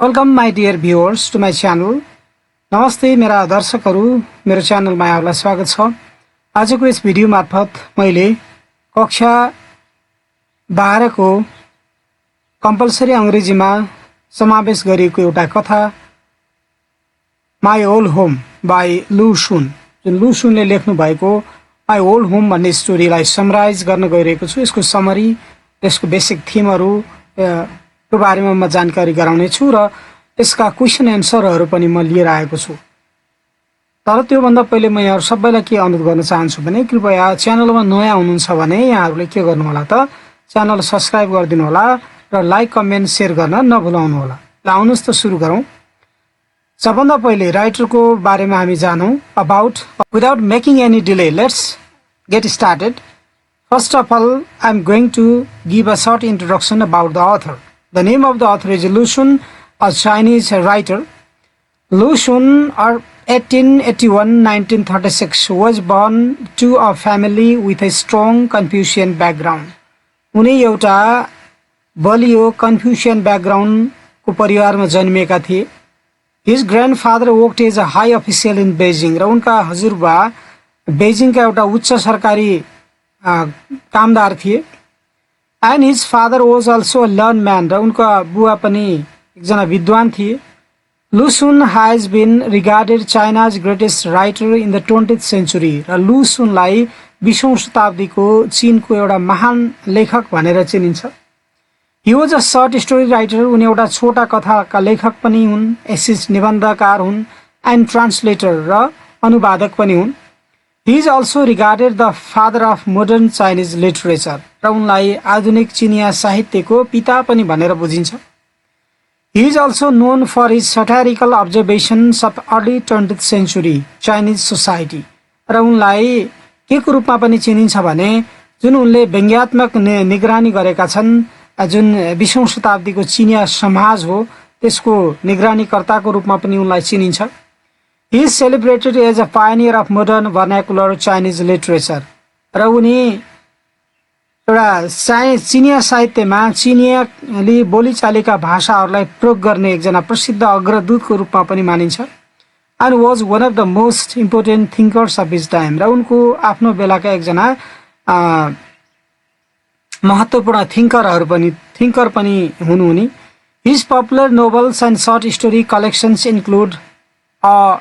Welcome my dear viewers to my channel. नमस्ते मेरा दर्शकहरू, मेरो च्यानलमा यहाँलाई स्वागत छ। आजको यस भिडियो मार्फत मैले कक्षा 12 को कम्पलसरी अंग्रेजीमा समावेश गरिएको एउटा कथा माई ओल्ड होम बाई लु सुन, जुन लु सुनले लेख्नु भएको माई ओल्ड होम भन्ने स्टोरीलाई समराइज गर्न गइरहेको छु। यसको समरी, यसको बेसिक थिमहरू को बारेमा म जानकारी गराउने छु र यसका क्वेशन एन्सरहरू पनि म लिएर आएको छु। तर त्योभन्दा पहिले म यहाँहरू सबैलाई के अनुरोध गर्न चाहन्छु भने कृपया च्यानलमा नयाँ हुनुहुन्छ भने यहाँहरूले के गर्नु होला त च्यानल सब्स्क्राइब गरिदिनु होला र लाइक कमेन्ट शेयर गर्न नभुलाउनु होला। ल आउनुहोस् त सुरु गरौँ। सबभन्दा पहिले राइटरको बारेमा हामी जानौँ। About without making any delay let's get started. First of all I am going to give a short introduction about the author. The name of the author is Lu Xun, a Chinese writer. Lu Xun, 1881-1936, was born to a family with a strong Confucian background. उनी एउटा बलियो कन्फ्युसियन ब्याकग्राउन्डको परिवारमा जन्मिएका थिए। His grandfather worked as a high official in Beijing. र उनका हजुरबा बेजिङका एउटा उच्च सरकारी कामदार थिए। And his father was also a learned man. र उनका बुवा पनि एकजना विद्वान थिए। Lu Xun has been regarded China's greatest writer in the 20th century. र लु सुनलाई 20औं शताब्दीको चीनको एउटा महान लेखक भनेर चिनिन्छ। He was a short story writer. उनी एउटा छोटा कथाका लेखक पनि हुन्, एसिस्ट निबन्धकार हुन्, and translator र अनुवादक पनि हुन्। He is also regarded the father of modern Chinese literature. र उनलाई आधुनिक चिनिया साहित्यको पिता पनि भनेर बुझिन्छ। He is also known for his satirical observations of early 20th century Chinese society. र उनलाई के को रूपमा पनि चिनिन्छ भने जुन उनले व्यङ्ग्यात्मक निगरानी गरेका छन्, जुन 20औं शताब्दीको चिनिया समाज हो त्यसको निगरानीकर्ताको रूपमा पनि उनलाई चिनिन्छ। He is celebrated as a pioneer of modern vernacular Chinese literature. र उनी एउटा चिनिया साहित्यमा चिनियाली बोलीचालीका भाषाहरूलाई प्रयोग गर्ने एकजना प्रसिद्ध अग्रदूतको रूपमा पनि मानिन्छ। And was one of the most important thinkers of his time. र उनको आफ्नो बेलाका एकजना महत्त्वपूर्ण थिङ्कर पनि हुन् उनी। His popular novels and short story collections include a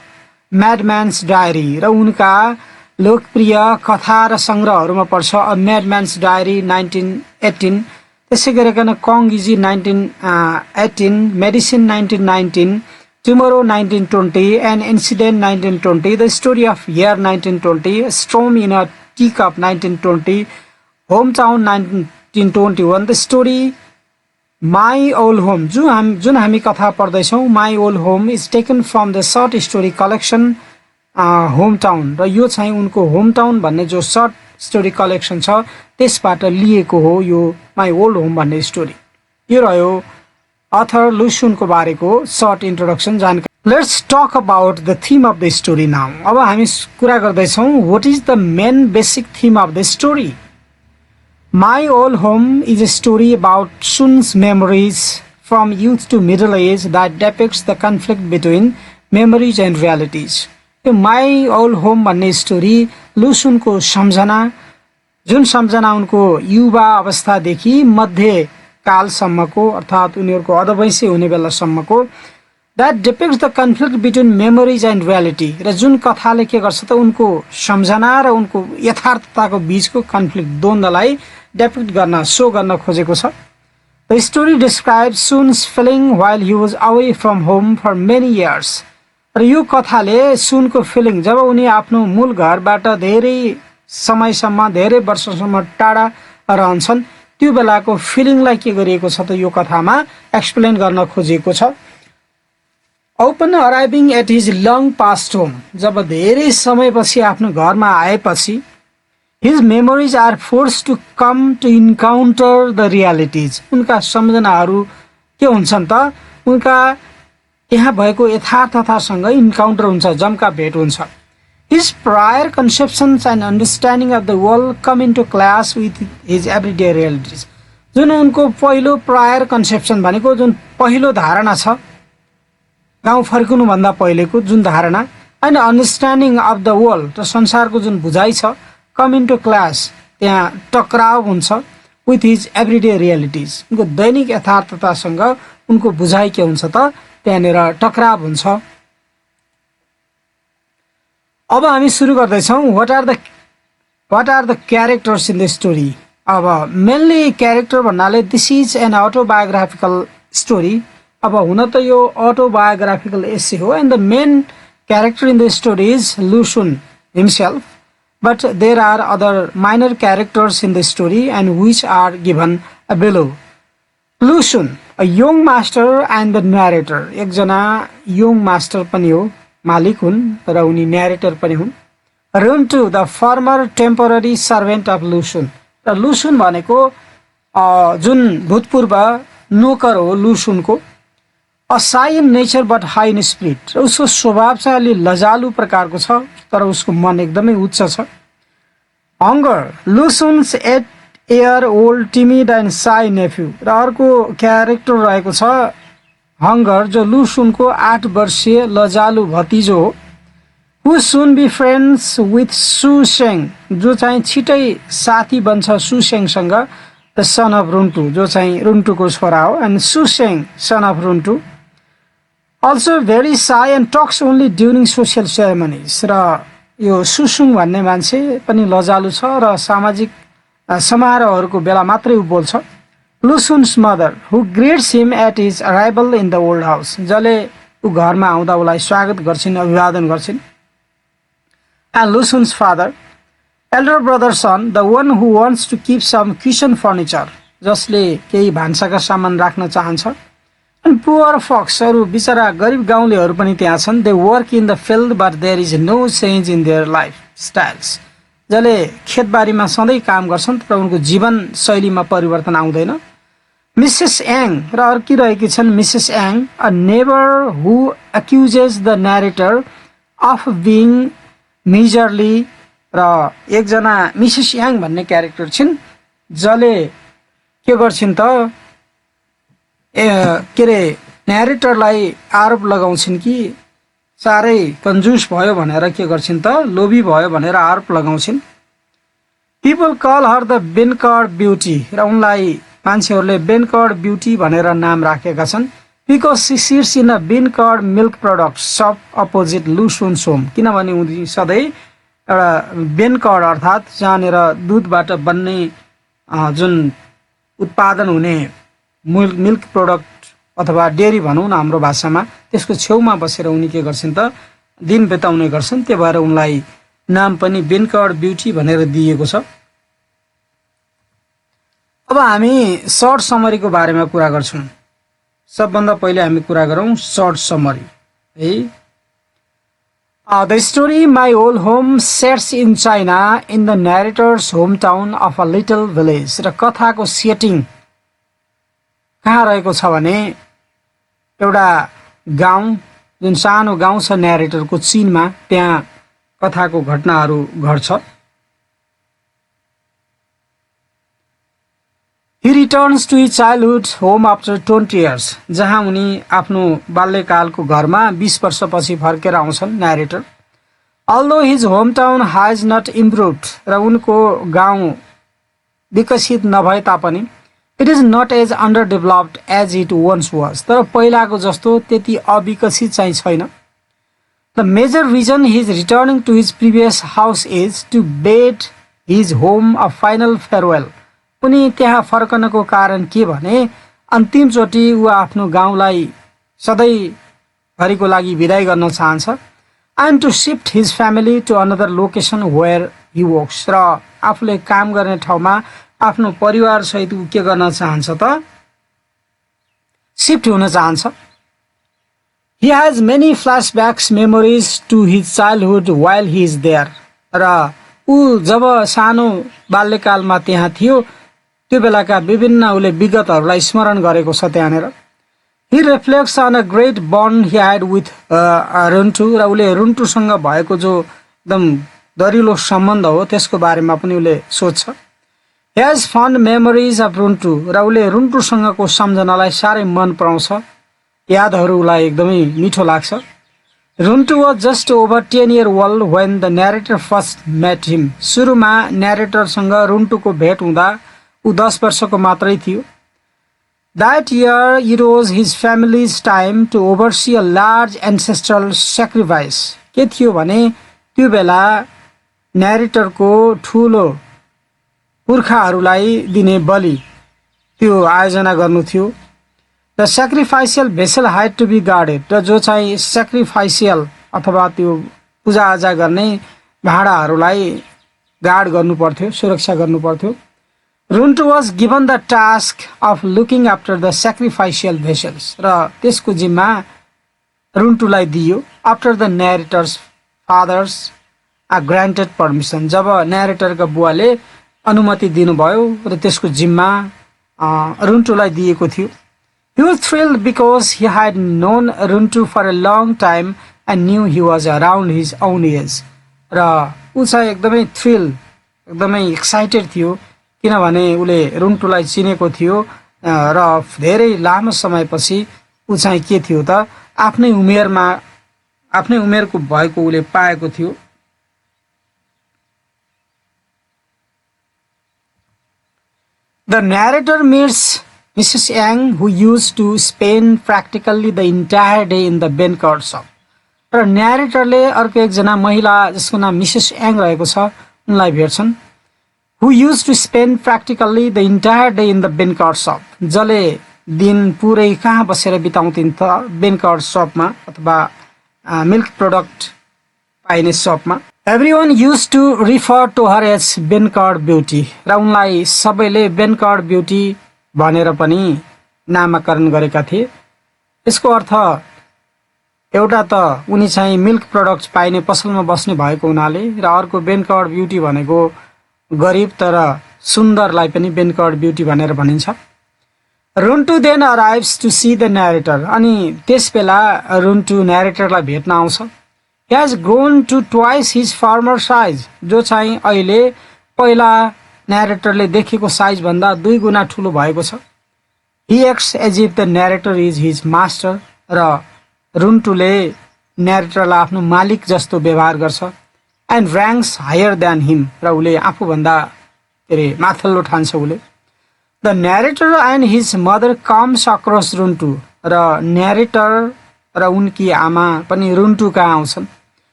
Madman's Diary. र उनका लोकप्रिय कथा र सङ्ग्रहहरूमा पर्छ अ म्याडम्यान्स डायरी 1918, त्यसै गरिकन Kong Yiji 1918, medicine 1919, tomorrow 1920, an incident 1920, the story of hair 1920, storm in a teacup 1920, home town 1921, the story my old home जुन हामी कथा पढ्दैछौँ my old home is taken from the short story collection home town. र यो चाहिँ उनको home town भन्ने जो सर्ट स्टोरी कलेक्सन छ त्यसबाट लिएको हो यो माई ओल्ड होम भन्ने स्टोरी। यो रह्यो अथर लु सुनको बारेको सर्ट इन्ट्रोडक्सन जानकारी। Let's talk about the theme of the story now. अब हामी कुरा गर्दैछौँ what is the main basic theme of the story. My Old Home is a story about Sun's memories from youth to middle age that depicts the conflict between memories and realities. यो My Old Home भन्ने story लु सुनको सम्झना, जुन सम्झना उनको युवा अवस्थादेखि मध्यकालसम्मको अर्थात् उनीहरूको अधवैँसी हुने बेलासम्मको that depicts the conflict between memories and reality. र जुन कथाले के गर्छ त उनको सम्झना र उनको यथार्थताको बीचको कन्फ्लिक्ट द्वन्द्वलाई डेपिक्ट गर्न सो गर्न खोजेको छ। The story describes Sun's feeling while he was away from home for many years. र यो कथाले सुनको फिलिङ जब उनी आफ्नो मूल घरबाट धेरै समयसम्म धेरै वर्षसम्म टाढा रहन्छन् त्यो बेलाको फिलिङलाई के गरिएको छ त यो कथामा एक्सप्लेन गर्न खोजिएको छ। Upon arriving at his long past home, जब धेरै समयपछि आफ्नो घरमा आएपछि his memories are forced to come to encounter the realities. उनका सम्झनाहरू के हुन्छन् त उनका यहाँ भएको यथार्थतासँग इन्काउन्टर हुन्छ, जम्का भेट हुन्छ। His prior conceptions and understanding of the world come into clash with his everyday realities. जुन उनको पहिलो प्रायर कन्सेप्सन भनेको जुन पहिलो धारणा छ गाउँ फर्किनुभन्दा पहिलेको जुन धारणा and understanding of the world र संसारको जुन बुझाइ छ कम इन्टु क्लास त्यहाँ टक्राव हुन्छ विथ हिज एभ्रिडे रियालिटिज उनको दैनिक यथार्थतासँग उनको बुझाइ के हुन्छ त त्यहाँनिर टक्राव हुन्छ। अब हामी सुरु गर्दैछौँ what are the characters in the story. अब मेनली क्यारेक्टर भन्नाले this is an autobiographical story. अब हुन त यो अटोबायोग्राफिकल एसे हो and the main character in the story is Lu Xun himself, but there are other minor characters in the story and which are given below. Lucian, a young master and the narrator. एकजना young master पनि हो, मालिक हुन् र उनी narrator पनि हुन्। Runtu, the former temporary servant of Lucian. र लुसुन भनेको जुन भूतपूर्व नोकर हो लुसुनको। A shy in nature but high in spirit. र उसको स्वभाव चाहिँ अलि लजालु प्रकारको छ तर उसको मन एकदमै उच्च छ। Hunger, Lucian's 8-year-old timid and shy nephew. र अर्को क्यारेक्टर रहेको छ हङ्गर जो लुसुनको 8 वर्षीय लजालु भतिजो हो। Who soon be friends with सुसेङ जो चाहिँ छिटै साथी बन्छ सुसेङसँग। द सन अफ रुन्टु जो चाहिँ रुन्टुको छोरा हो and Shuisheng son of Runtu. Also very shy and talks only during social ceremonies. र यो सुसुङ भन्ने मान्छे पनि लजालु छ र सामाजिक समारोहहरूको बेला मात्रै उ बोल्छ। Lu Xun's mother who greets him at his arrival in the old house जसले ऊ घरमा आउँदा उसलाई स्वागत गर्छिन् अभिवादन गर्छिन्। And Lu Xun's father elder brother son the one who wants to keep some kitchen furniture जसले केही भान्साका सामान राख्न चाहन्छ। एन्ड पुअर फक्सहरू बिचरा गरिब गाउँलेहरू पनि त्यहाँ छन्। They work in the field but there is no change in their life styles जसले खेतबारीमा सधैँ काम गर्छन् तर उनको जीवन शैलीमा परिवर्तन आउँदैन। मिसेस याङ र अर्की रहेकी छन् Mrs Yang a neighbour who accuses the narrator of being miserly. र एकजना मिसेस याङ भन्ने क्यारेक्टर छिन् जसले के गर्छिन् त के अरे न्यारेटरलाई आरोप लगाउँछिन् कि साह्रै कन्जुस भयो भनेर के गर्छिन् त लोभी भयो भनेर आरोप लगाउँछिन्। People call her the beancurd beauty र उनलाई मान्छेहरूले बेनकर्ड ब्युटी भनेर नाम राखेका छन्। Because she sits in a beancurd milk product shop opposite Lu Xun's home किनभने उनी सधैँ एउटा बेनकर्ड अर्थात् जहाँनिर दुधबाट बन्ने जुन उत्पादन हुने मिल्क प्रोडक्ट अथवा डेरी भनौँ न हाम्रो भाषामा त्यसको छेउमा बसेर उनी के गर्छन् त दिन बिताउने गर्छन्। त्यो भएर उनलाई नाम पनि बेनकर्ड ब्युटी भनेर दिएको छ। अब हामी सर्ट समरीको बारेमा कुरा गर्छौँ। सबभन्दा पहिले हामी कुरा गरौँ सर्ट समरी है। The story my old home sets in China in the narrator's home town of a little village. र कथाको सेटिङ कहाँ रहेको छ भने एउटा गाउँ जुन सानो गाउँ छ न्यारेटरको चीनमा त्यहाँ कथाको घटनाहरू घट्छ। He returns to his childhood home after 20 years जहाँ उनी आफ्नो बाल्यकालको घरमा 20 वर्षपछि फर्केर आउँछन् narrator. Although his hometown has not improved र उनको गाउँ विकसित नभए तापनि it is not as underdeveloped as it once was तर पहिलाको जस्तो त्यति अविकसित चाहिँ छैन। The major reason he is returning to his previous house is to bid his home a final farewell उनी त्यहाँ फर्कनको कारण के भने अन्तिमचोटि ऊ आफ्नो गाउँलाई सधैँभरिको लागि विदाई गर्न चाहन्छ। and to shift his family to another location where he works र आफूले काम गर्ने ठाउँमा आफ्नो परिवार सहित ऊ के गर्न चाहन्छ त शिफ्ट हुन चाहन्छ। He has many flashbacks memories to his childhood while he is there र ऊ जब सानो बाल्यकालमा त्यहाँ थियो त्यो बेलाका विभिन्न उले विगतहरूलाई स्मरण गरेको छ त्यहाँनिर। He reflects on a great bond he had with रुन्टु र उले रुन्टुसँग भएको जो एकदम दरिलो सम्बन्ध हो त्यसको बारेमा पनि उले सोच्छ। He has fond memories of रुन्टु र उले रुन्टुसँगको सम्झनालाई साह्रै मन पराउँछ। यादहरूलाई एकदमै मिठो लाग्छ। Runtu was just over 10 year old when the narrator first met him. सुरुमा न्यारेटरसँग रुन्टुको भेट हुँदा ऊ 10 वर्षको मात्रै थियो। That year it was his family's time to oversee a large ancestral sacrifice. के थियो भने त्यो बेला न्यारेटरको ठुलो पुर्खाहरूलाई दिने बलि त्यो आयोजना गर्नु थियो। The sacrificial vessel had to be guarded. र जो चाहिँ sacrificial अथवा त्यो पूजाआजा गर्ने भाँडाहरूलाई गार्ड गर्नु पर्थ्यो, सुरक्षा गर्नु पर्थ्यो। Runtu was given the task of looking after the sacrificial vessels. र त्यसको जिम्मा रुन्टुलाई दियो। After the narrator's fathers granted permission. जब न्यारेटरका बुवाले अनुमति दिनुभयो र त्यसको जिम्मा रुन्टुलाई दिएको थियो। He was thrilled because he had known Runtu for a long time and knew he was around his own age. र ऊ चाहिँ एकदमै थ्रिल, एकदमै एक्साइटेड थियो किनभने उले रुन्टुलाई चिनेको थियो र धेरै लामो समयपछि ऊ चाहिँ के थियो त आफ्नै उमेरको भएको उले पाएको थियो। The narrator meets Mrs. Yang, who used to spend practically the entire day in the bencard shop. र न्यारेटरले अर्को एकजना महिला जसको नाम मिसेस यांग रहेको छ उनलाई भेट्छन्। Who used to spend practically the entire day in the bencard shop. जसले दिन पुरै कहाँ बसेर बिताउँथिन् त बेनकार्ड शपमा अथवा मिल्क प्रोडक्ट पाइने शपमा। Everyone used to refer to her as bencard beauty. र उनलाई सबैले bencard beauty भनेर पनि नामकरण गरेका थिए। यसको अर्थ एउटा त उनी चाहिँ मिल्क प्रोडक्ट्स पाइने पसलमा बस्ने भएको हुनाले र अर्को बेनकार्ड ब्युटी भनेको गरिब तर सुन्दरलाई पनि बेनकार्ड ब्युटी भनेर भनिन्छ। Runtu then arrives to see the narrator. अनि त्यसबेला रुन्टु न्यारेटरलाई भेट्न आउँछ। He has grown to twice his former size. जो चाहिँ अहिले पहिला न्यारेटरले देखेको साइज भन्दा 2 गुना ठुलो भएको छ। He acts as if the narrator is his master. र रुन्टुले न्यारेटरलाई आफ्नो मालिक जस्तो व्यवहार गर्छ। And ranks higher than him. र उले आफूभन्दा माथिल्लो ठान्छ उले। The narrator and his mother comes across रुन्टु। र न्यारेटर र उनकी आमा पनि रुन्टु कहाँ आउँछन्।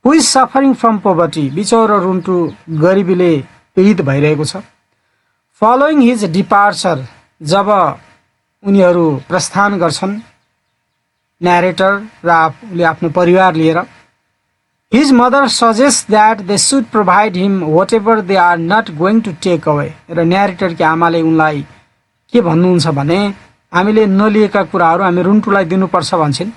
Who is suffering from poverty. बिचौरो रुन्टु गरिबीले पीडित भइरहेको छ। Following his departure. जब उनीहरू प्रस्थान गर्छन् न्यारेटर र उले आफ्नो परिवार लिएर। His mother suggests that they should provide him whatever they are not going to take away. र न्यारेटरकी आमाले उनलाई के भन्नुहुन्छ भने हामीले नलिएका कुराहरू हामी रुन्टुलाई दिनुपर्छ भन्छन्।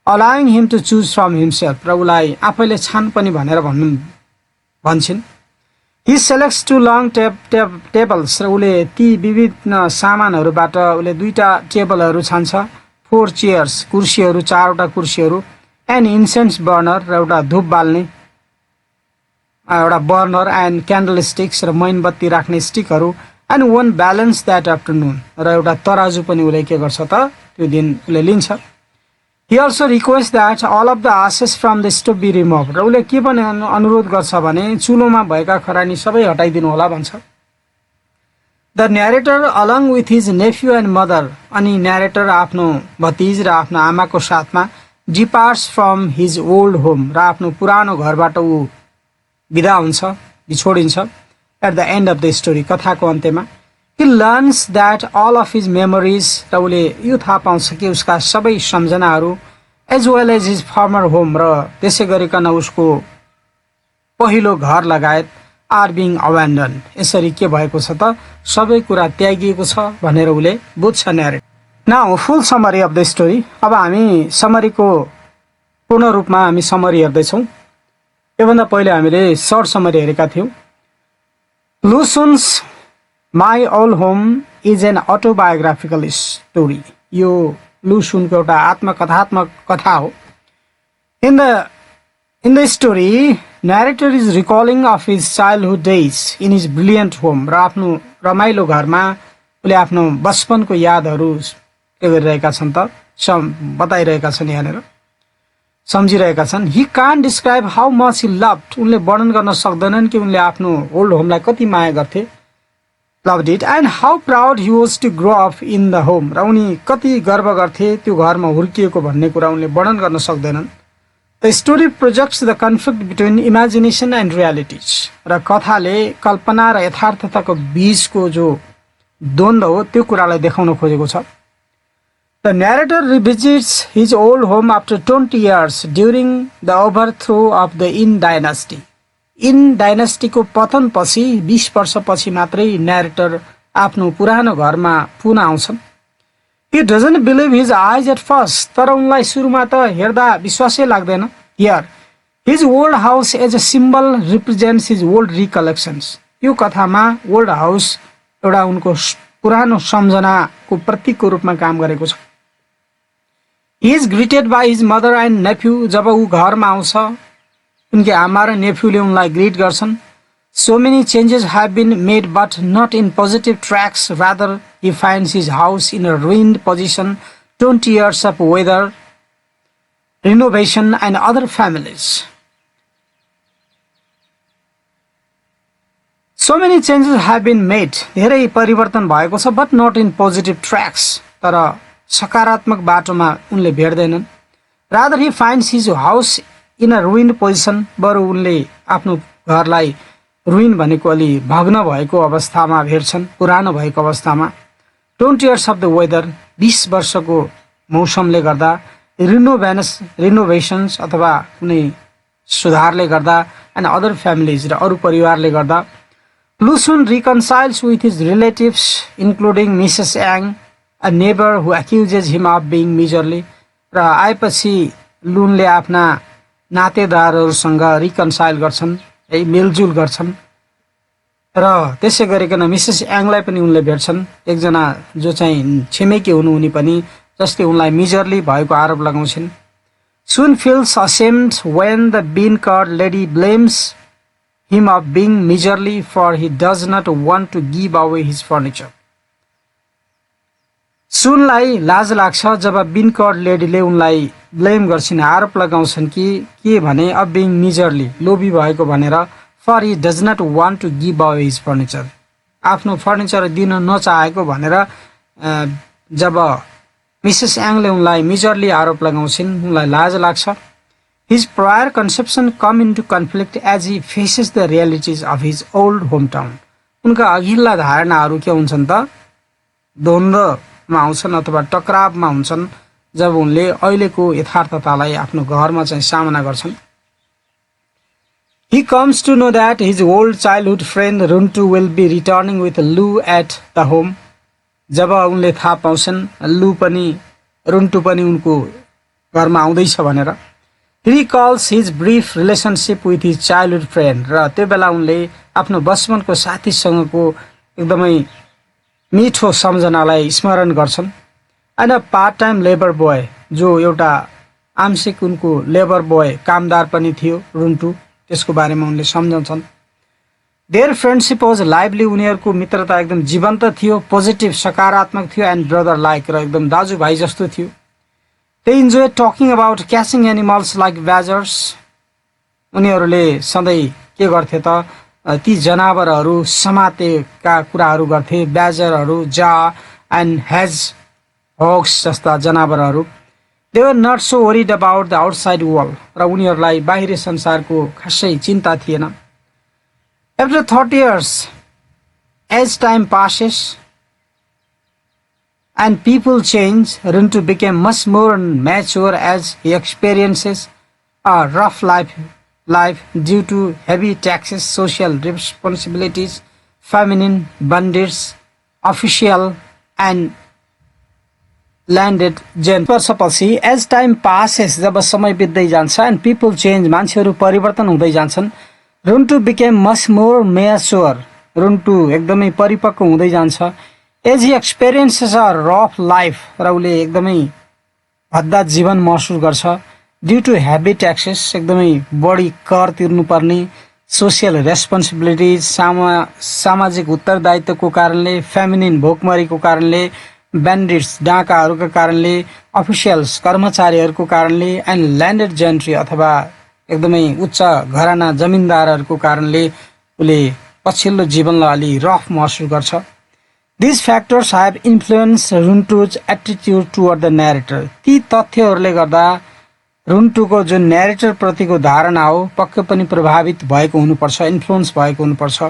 Allowing him to choose from himself. र उलाई आफैले छान पनि भनेर भन्छन्। He selects 2 long tables. र उले ती विभिन्न सामानहरूबाट उले 2टा टेबलहरू छान्छ। 4 chairs. कुर्सीहरू 4वटा कुर्सीहरू। And incense burner. र एउटा धूप बाल्ने एउटा बर्नर and candlesticks र मोमबत्ती राख्ने स्टिकहरू। And 1 balance that afternoon. र एउटा तराजु पनि उले के गर्छ त त्यो दिन उले लिन्छ। He also requests that all of the ashes from the stove be removed. र उले के पनि अनुरोध गर्छ भने चुलोमा भएका खरानी सबै हटाइदिनु होला भन्छ। The narrator along with his nephew and mother. अनि न्यारेटर आफ्नो भतिज र आफ्नो आमाको साथमा departs from his old home. र आफ्नो पुरानो घरबाट ऊ बिदा हुन्छ, बिछोडिन्छ। At the end of the story. कथाको अन्त्यमा He learns that all of his memories. र उले यो थाहा पाउँछ कि उसका सबै सम्झनाहरू as well as his former home र त्यसै गरिकन उसको पहिलो घर लगायत are being abandoned. यसरी के भएको छ त सबै कुरा त्यागिएको छ भनेर उले बुझ्छ narrator. Now full summary of the story. अब हामी समरीको पूर्ण रूपमा हामी समरी हेर्दै छौं। योभन्दा पहिले हामीले सर्ट समरी हेरेका थियौं। Lusun's My Old Home is an autobiographical story. यो लुसुनको एउटा आत्मकथात्मक कथा हो। In the story, narrator is recalling of his childhood days in his brilliant home. र आफ्नो रमाइलो घरमा उले आफ्नो बचपनको यादहरू के गरिरहेका छन् त बताइरहेका छन् यहाँनिर सम्झिरहेका छन् he can't describe how much he loved उनले वर्णन गर्न सक्दैनन् कि उनले आफ्नो ओल्ड होमलाई कति माया गर्थे loved it and how proud he was to grow up in the home र उनी कति गर्व गर्थे त्यो घरमा हुर्किएको भन्ने कुरा उनले वर्णन गर्न सक्दैनन् The story projects the conflict between imagination and realities र कथाले कल्पना र यथार्थताको बीचको जो द्वन्द्व हो त्यो कुरालाई देखाउन खोजेको छ The narrator revisits his old home after 20 years during the overthrow of the Yin dynasty. Yin डाइनेस्टीको पतनपछि 20 वर्षपछि मात्रै न्यारेटर आफ्नो पुरानो घरमा पुनः आउँछन् He doesn't believe his eyes at first तर उनलाई सुरुमा त हेर्दा विश्वासै लाग्दैन Here his old house as a symbol represents his old recollections यो कथामा ओल्ड हाउस एउटा उनको पुरानो सम्झनाको प्रतीकको रूपमा काम गरेको छ He is greeted by his mother and nephew जब ऊ घरमा आउँछ उनके आमा र नेफ्यूले उनलाई ग्रीट गर्छन् So many changes have been made but not in positive tracks rather he finds his house in a ruined position 20 years of weather renovation and other families So many changes have been made धेरै परिवर्तन भएको छ but not in positive tracks तर सकारात्मक बाटोमा उनले भेट्दैनन् rather he finds his house in a ruined position बरु उनले आफ्नो घरलाई रुइन भनेको अलि भग्न भएको अवस्थामा भेट्छन् पुरानो भएको अवस्थामा 20 years of the weather 20 वर्षको मौसमले गर्दा रिनोभेशन्स अथवा कुनै सुधारले गर्दा and other families र अरु परिवारले गर्दा Lu soon reconciles with his relatives including Mrs. Yang a neighbor who accuses him of being miserly र आएपछि लुनले आफ्ना नातेदारहरूसँग रिकन्साइल गर्छन् है मेलजुल गर्छन् र त्यसै गरिकन मिसेस यांगलाई पनि उनले भेट्छन् एकजना जो चाहिँ छिमेकी हुनु उनी पनि जसले उनलाई मिजरली भएको आरोप लगाउँछिन् Soon feels ashamed when the bean-curd lady blames him of being miserly for he does not want to give away his furniture. सुनलाई लाज लाग्छ जब बिनकर्ड लेडीले उनलाई ब्लेम गर्छिन् आरोप लगाउँछन् कि के भने अब बिङ मिजरली लोभी भएको भनेर for he does not want to give away his furniture आफ्नो फर्निचर दिन नचाहेको भनेर जब मिसेस यांगले उनलाई मिजरली आरोप लगाउँछिन् उनलाई लाज लाग्छ His prior conception come into conflict as he faces the realities of his old hometown. उनका अघिल्ला धारणाहरू के हुन्छन् त द्वन्द्वमा आउँछन् अथवा टकरावमा हुन्छन् जब उनले अहिलेको यथार्थतालाई आफ्नो घरमा चाहिँ सामना गर्छन् He comes to know that his old childhood friend Runtu will be returning with Lu at the home. जब उनले थाहा पाउँछन् लु पनि रुन्टु पनि उनको घरमा आउँदैछ भनेर He recalls his brief relationship with his childhood friend र त्यो बेला उनले आफ्नो बचपनको साथीसँगको एकदमै मिठो सम्झनालाई स्मरण गर्छन् and a part-time labor boy जो एउटा आंशिक उनको लेबर बोय कामदार पनि थियो रुन्टु त्यसको बारेमा उनले सम्झन्छन् Their friendship was lively उनीहरूको मित्रता एकदम जीवन्त थियो पोजिटिभ सकारात्मक थियो and brother like र एकदम दाजुभाइ जस्तो थियो They enjoy talking about catching animals like badgers. उनीहरूले सधैँ के गर्थे त ती जनावरहरू समातेका कुराहरू गर्थे ब्याजरहरू जा एन्ड हेज हॉग्स जस्ता जनावरहरू They were not so worried about the outside world र उनीहरूलाई बाहिरी संसारको खासै चिन्ता थिएन After 30 years as time passes and people change, Runtu became much more mature as he experiences a rough life due to heavy taxes, social responsibilities, feminine bondage, official and landed gen. वर्षपछि as time passes जब समय बित्दै जान्छ and people change मान्छेहरू परिवर्तन हुँदै जान्छन् Runtu became much more mature. Runtu एकदमै परिपक्व हुँदै जान्छ As he experiences a rough life र उले एकदमै भद्दा जीवन महसुस गर्छ ड्यू टु हेभी ट्याक्सेस एकदमै बढी कर तिर्नुपर्ने सोशल रेस्पोन्सिबिलिटिज सामाजिक उत्तरदायित्वको कारणले फेमिनिन भोकमरीको कारणले ब्यान्डिट्स डाकाहरूका कारणले, अफिसियल्स कर्मचारीहरूको कारणले, एन्ड ल्यान्डेड जेन्ट्री अथवा एकदमै उच्च घराना जमिनदारहरूको कारणले उसले पछिल्लो जीवनलाई अलि रफ महसुस गर्छ। This factors have influence रुन्टुज attitude toward the narrator. ती तथ्यहरूले गर्दा रुन्टुको जुन न्यारेटर प्रतिको धारणा हो पक्कै पनि प्रभावित भएको हुनुपर्छ, इन्फ्लुएन्स भएको हुनुपर्छ।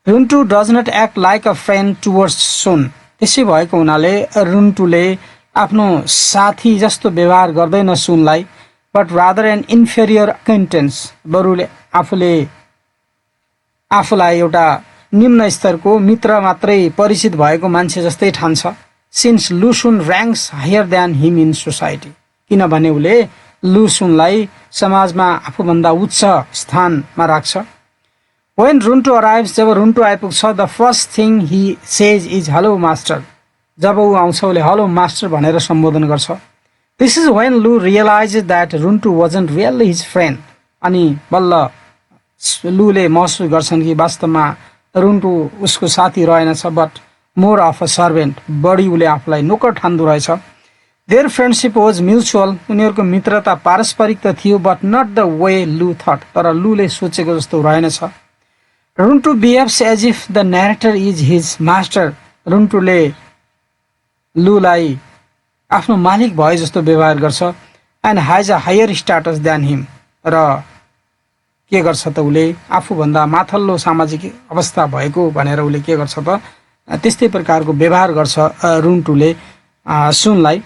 Runtu does not act like a friend towards Xun. त्यसै भएको हुनाले रुन्टुले आफ्नो साथी जस्तो व्यवहार गर्दैन सुनलाई, but rather an inferior acquaintance. बरुले आफूलाई एउटा निम्न स्तरको मित्र मात्रै परिचित भएको मान्छे जस्तै ठान्छ। सिन्स लुसुन ऱ्याङ्क्स हायर द्यान हिम इन सोसाइटी। किनभने उसले लुसुनलाई समाजमा आफूभन्दा उच्च स्थानमा राख्छ। वेन रुन्टु अराइभ्स, जब रुन्टु आइपुग्छ, the first thing he says is hello master. जब ऊ आउँछ उसले हेलो मास्टर भनेर सम्बोधन गर्छ। This is when Lu realises that Runtu wasn't really his friend. अनि बल्ल लुले महसुस गर्छन् कि वास्तवमा रुन्टु उसको साथी रहेनछ, but more of a servant. बढी उसले आफूलाई नोकर ठान्दो रहेछ। Their friendship was mutual. उनीहरूको मित्रता पारस्परिक त थियो, but not the way Lu thought. तर लुले सोचेको जस्तो रहेनछ। Runtu behaves as if the narrator is his master. रुन्टुले लुलाई आफ्नो मालिक भए जस्तो व्यवहार गर्छ। And has a higher status than him. र के गर्छ त उसले आफूभन्दा माथल्लो सामाजिक अवस्था भएको भनेर उसले के गर्छ त त्यस्तै प्रकारको व्यवहार गर्छ रुन्टुले सुनलाई।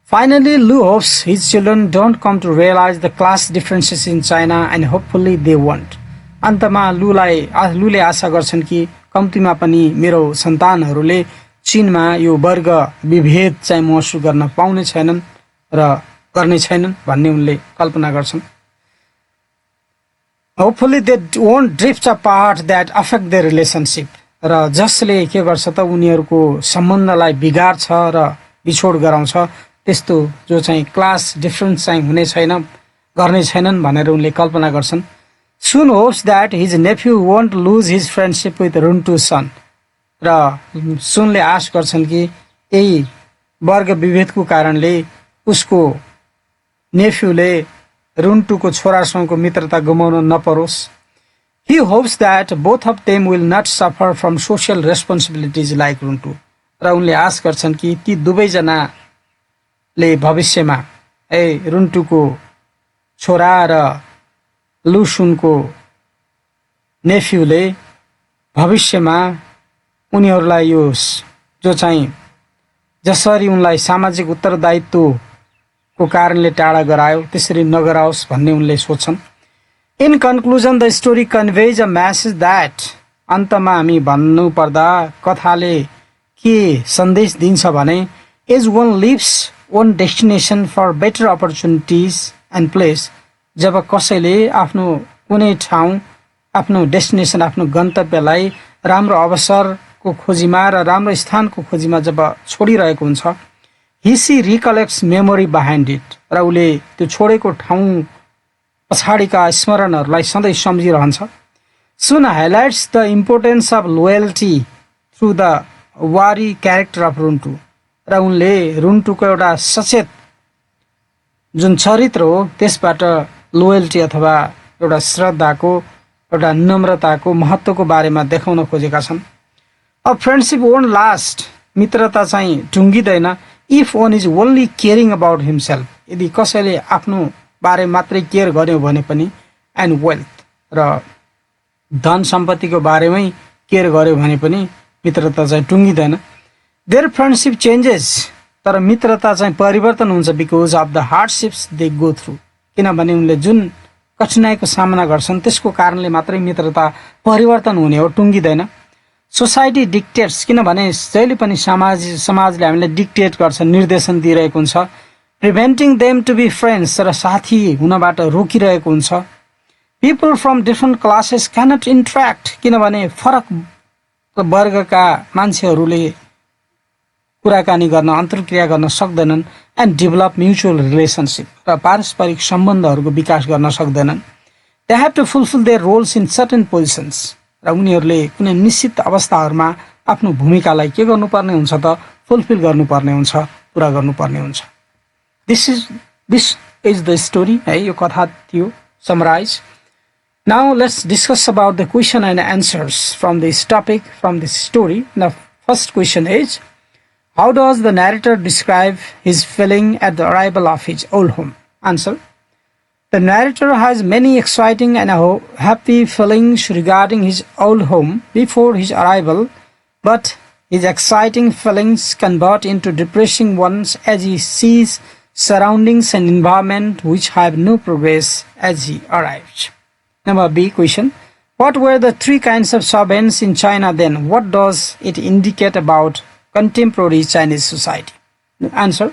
Finally Lu hopes his children don't come to realise the class differences in China and hopefully they won't. अन्तमा लुले आशा गर्छन् कि कम्तीमा पनि मेरो सन्तानहरूले चीनमा यो वर्ग विभेद चाहिँ महसुस गर्न पाउने छैनन् र गर्ने छैनन् भन्ने उनले कल्पना गर्छन्। Hopefully they won't drift apart that affect there relationship. र जसले के गर्छ त उनीहरूको सम्बन्धलाई बिगार्छ र बिछोड गराउँछ, त्यस्तो जो चाहिँ क्लास डिफरेन्स चाहिँ हुने छैन, गर्ने छैनन् भनेर उनले कल्पना गर्छन्। Xun hopes that his nephew won't lose his friendship with Runtu son. र सुनले आश गर्छन् कि यही वर्ग विभेदको कारणले उसको नेफ्यूले रुन्टुको छोरासँगको मित्रता गुमाउन नपरोस्। He hopes that both of them will not suffer from social responsibilities like Runtu. र उनले आश गर्छन् कि ती दुवैजनाले भविष्यमा रुन्टुको छोरा र लुसुनको नेफ्यूले भविष्यमा उनीहरूलाई यो जो चाहिँ जसरी उनलाई सामाजिक उत्तरदायित्वको कारणले टाढा गरायो त्यसरी नगराओस् भन्ने उनले सोच्छन्। In conclusion the story conveys a message that. अन्तमा हामी भन्नुपर्दा कथाले के सन्देश दिन्छ भने as one leaves one destination for better opportunities and place. जब कसैले आफ्नो कुनै ठाउँ, आफ्नो डेस्टिनेसन, आफ्नो गन्तव्यलाई राम्रो अवसरको खोजीमा र राम्रो स्थानको खोजीमा जब छोडिरहेको हुन्छ, he she recollects memory behind it. र उसले त्यो छोडेको ठाउँ पछाडिका स्मरणहरूलाई सधैँ सम्झिरहन्छ। Xun highlights the importance of loyalty through the weary character of Runtu. र उनले रुन्टुको एउटा सचेत जुन चरित्र हो त्यसबाट लोयल्टी अथवा एउटा श्रद्धाको, एउटा नम्रताको महत्त्वको बारेमा देखाउन खोजेका छन्। A friendship won't last. मित्रता चाहिँ टुङ्गिँदैन if one is only caring about himself. यदि कसैले आफ्नो बारे मात्रै केयर गर्यो भने पनि, एन्ड वेल्थ र धन सम्पत्तिको बारेमै केयर गर्यो भने पनि मित्रता चाहिँ टुङ्गिँदैन। There friendship changes. तर मित्रता चाहिँ परिवर्तन हुन्छ because of the hardships they go through. किनभने उनले जुन कठिनाइको सामना गर्छन् त्यसको कारणले मात्रै मित्रता परिवर्तन हुने हो, टुङ्गिँदैन। Society dictates. किनभने जहिले पनि समाजले हामीलाई डिक्टेट गर्छ, निर्देशन दिइरहेको हुन्छ। Preventing them to be friends. र साथी हुनबाट रोकिरहेको हुन्छ। People from different classes cannot interact. किनभने फरक वर्गका मान्छेहरूले कुराकानी गर्न, अन्तर्क्रिया गर्न सक्दैनन्। And develop mutual relationship. र पारस्परिक सम्बन्धहरूको विकास गर्न सक्दैनन्। They have to fulfil their roles in certain positions. र उनीहरूले कुनै निश्चित अवस्थाहरूमा आफ्नो भूमिकालाई के गर्नुपर्ने हुन्छ त फुलफिल गर्नुपर्ने हुन्छ, पूरा गर्नुपर्ने हुन्छ। दिस इज द स्टोरी है, यो कथा थियो summarise. Now let's discuss about the question and answers from this topic, from this story. The first question is, how does the narrator describe his feeling at the arrival of his old home? Answer: the narrator has many exciting and happy feelings regarding his old home before his arrival, but his exciting feelings convert into depressing ones as he sees surroundings and environment which have no progress as he arrives. Number B question. What were the three kinds of servants in China then? What does it indicate about contemporary Chinese society? Answer.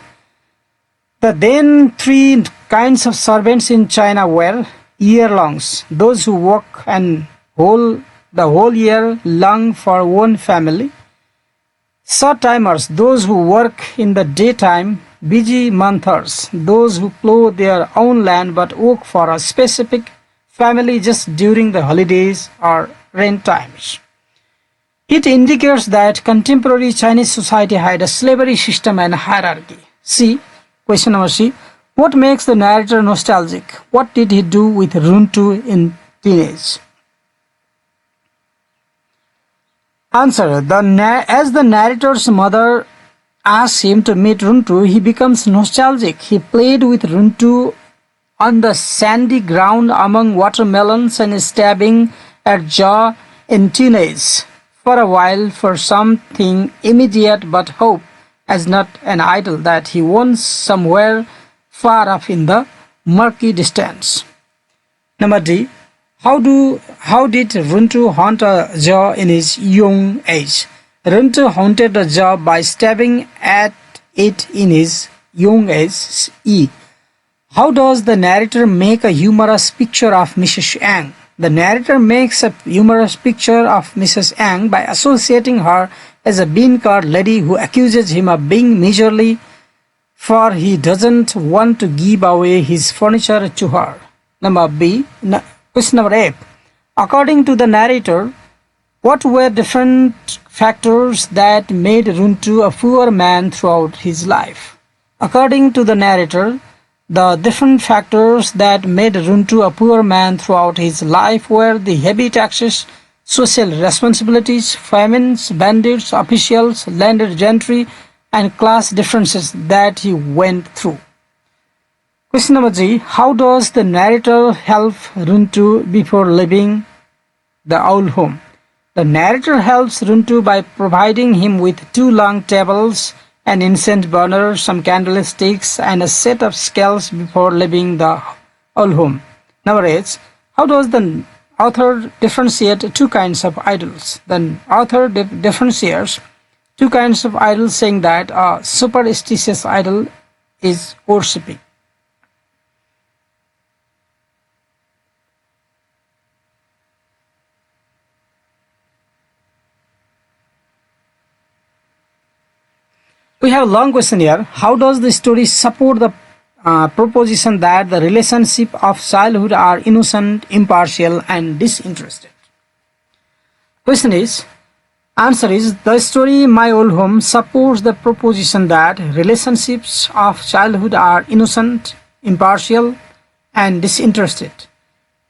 The then three kinds of servants in China were year-longs, those who work and the whole year long for one family; short-timers, those who work in the daytime; busy monthers, those who plow their own land but work for a specific family just during the holidays or rent times. It indicates that contemporary Chinese society had a slavery system and hierarchy. C. Question number C. What makes the narrator nostalgic? What did he do with Runtu in teenage? Answer. As the narrator's mother asks him to meet Runtu, he becomes nostalgic. He played with Runtu on the sandy ground among watermelons and stabbing at jaw in teenage for a while for something immediate, but hope as not an idol that he wants somewhere far off in the murky distance. Number D. How did Runtu haunt a jaw in his young age? Runtu haunted the jaw by stabbing at it in his young age. E. How does the narrator make a humorous picture of Mrs. Yang? The narrator makes a humorous picture of Mrs. Yang by associating her as a bean-cart lady who accuses him of being miserly for he doesn't want to give away his furniture to her. Question number A. According to the narrator, what were different factors that made Runtu a poor man throughout his life? According to the narrator, the different factors that made Runtu a poor man throughout his life were the heavy taxes, social responsibilities, famines, bandits, officials, landed gentry, and class differences that he went through. Question number G. How does the narrator help Runtu before leaving the old home? The narrator helps Runtu by providing him with 2 long tables, an incense burner, some candlesticks, and a set of scales before leaving the old home. Number 8. How does the author differentiate 2 kinds of idols? The author differentiates 2 kinds of idols, saying that a superstitious idol is worshipping. We have a long question here. How does the story support the proposition that the relationship of childhood are innocent, impartial, and disinterested? Answer is, the story My Old Home supports the proposition that relationships of childhood are innocent, impartial, and disinterested.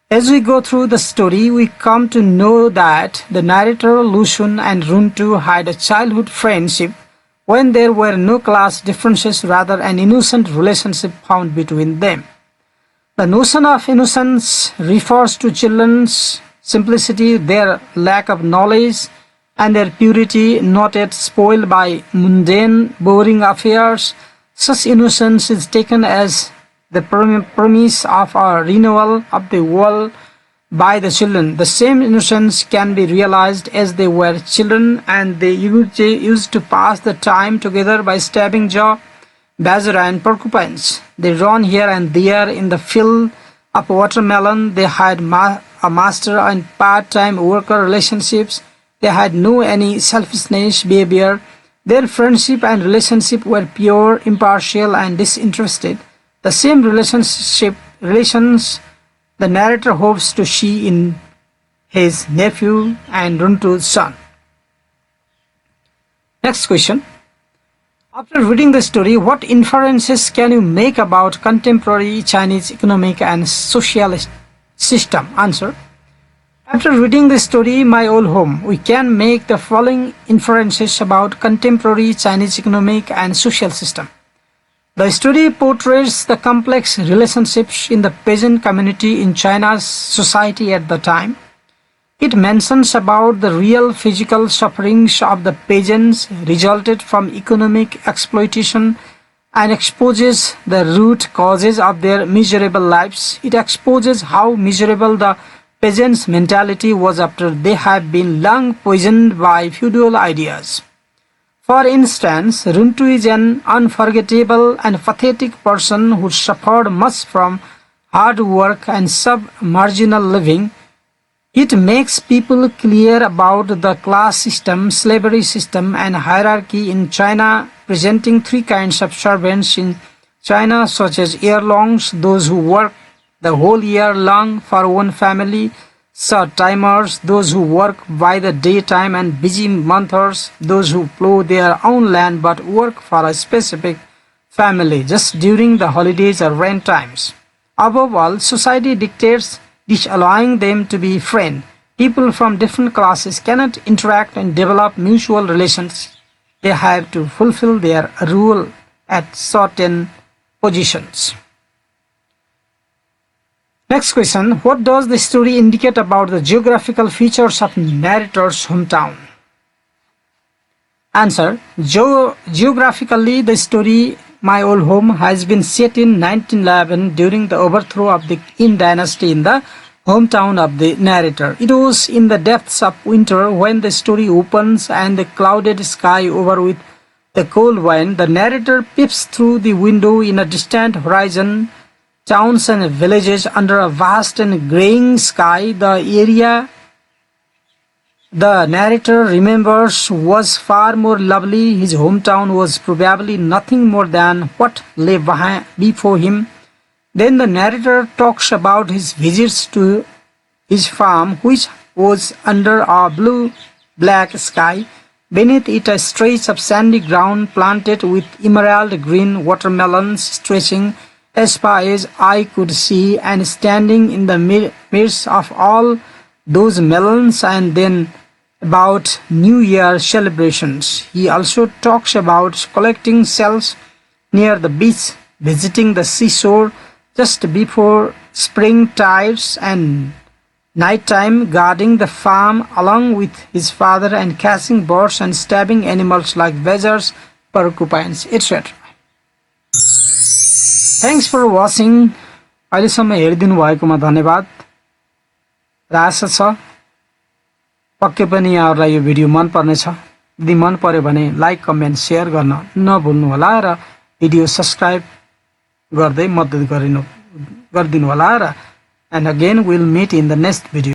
As we go through the story, we come to know that the narrator Lushun and Runtu had a childhood friendship when there were no class differences, rather an innocent relationship found between them. The notion of innocence refers to children's simplicity, their lack of knowledge, and their purity, not yet spoiled by mundane, boring affairs. Such innocence is taken as the premise of a renewal of the world by the children. The same innocence can be realized as they were children, and they used to pass the time together by stabbing jaw, badger, and porcupines. They run here and there in the field of watermelon. They had a master and part-time worker relationships. They had no any selfishness behavior. Their friendship and relationship were pure, impartial, and disinterested. The same relations the narrator hopes to see in his nephew and Runtu's son. Next question. After reading the story, what inferences can you make about contemporary Chinese economic and social system? Answer. After reading the story, My Old Home, we can make the following inferences about contemporary Chinese economic and social system. The story portrays the complex relationships in the peasant community in China's society at the time. It mentions about the real physical sufferings of the peasants resulted from economic exploitation and exposes the root causes of their miserable lives. It exposes how miserable the peasants' mentality was after they had been long poisoned by feudal ideas. For instance, Runtu is an unforgettable and pathetic person who suffered much from hard work and sub-marginal living. It makes people clear about the class system, slavery system, and hierarchy in China, presenting three kinds of servants in China, such as year-longs, those who work the whole year long for one family, short-timers, those who work by the daytime, and busy monthers, those who plow their own land but work for a specific family just during the holidays or rent times. Above all, society dictates disallowing them to be friends. People from different classes cannot interact and develop mutual relations. They have to fulfill their role at certain positions. Next question. What does the story indicate about the geographical features of narrator's hometown? Answer. Geographically, the story My Old Home has been set in 1911 during the overthrow of the Qin dynasty in the hometown of the narrator. It was in the depths of winter when the story opens and the clouded sky over with the cold wind. The narrator peeps through the window in a distant horizon, towns and villages under a vast and graying sky. The area the narrator remembers was far more lovely. His hometown was probably nothing more than what lay before him. Then the narrator talks about his visits to his farm, which was under a blue-black sky. Beneath it, a stretch of sandy ground planted with emerald green watermelons stretching as far as eye could see, and standing in the midst of all those melons, and then about New Year celebrations. He also talks about collecting shells near the beach, visiting the seashore just before spring tides, and nighttime guarding the farm along with his father, and catching birds and stabbing animals like badgers, porcupines, etc. Thanks for watching. अहिलेसम्म हेरिदिनु भएकोमा धन्यवाद र आशा छ पक्कै पनि यहाँहरूलाई यो भिडियो मन पर्नेछ। यदि मन पर्यो भने लाइक, कमेन्ट, शेयर गर्न नभुल्नु होला र भिडियो सब्स्क्राइब गर्दै मद्दत गरिदिनु होला र and again we'll meet in the next video.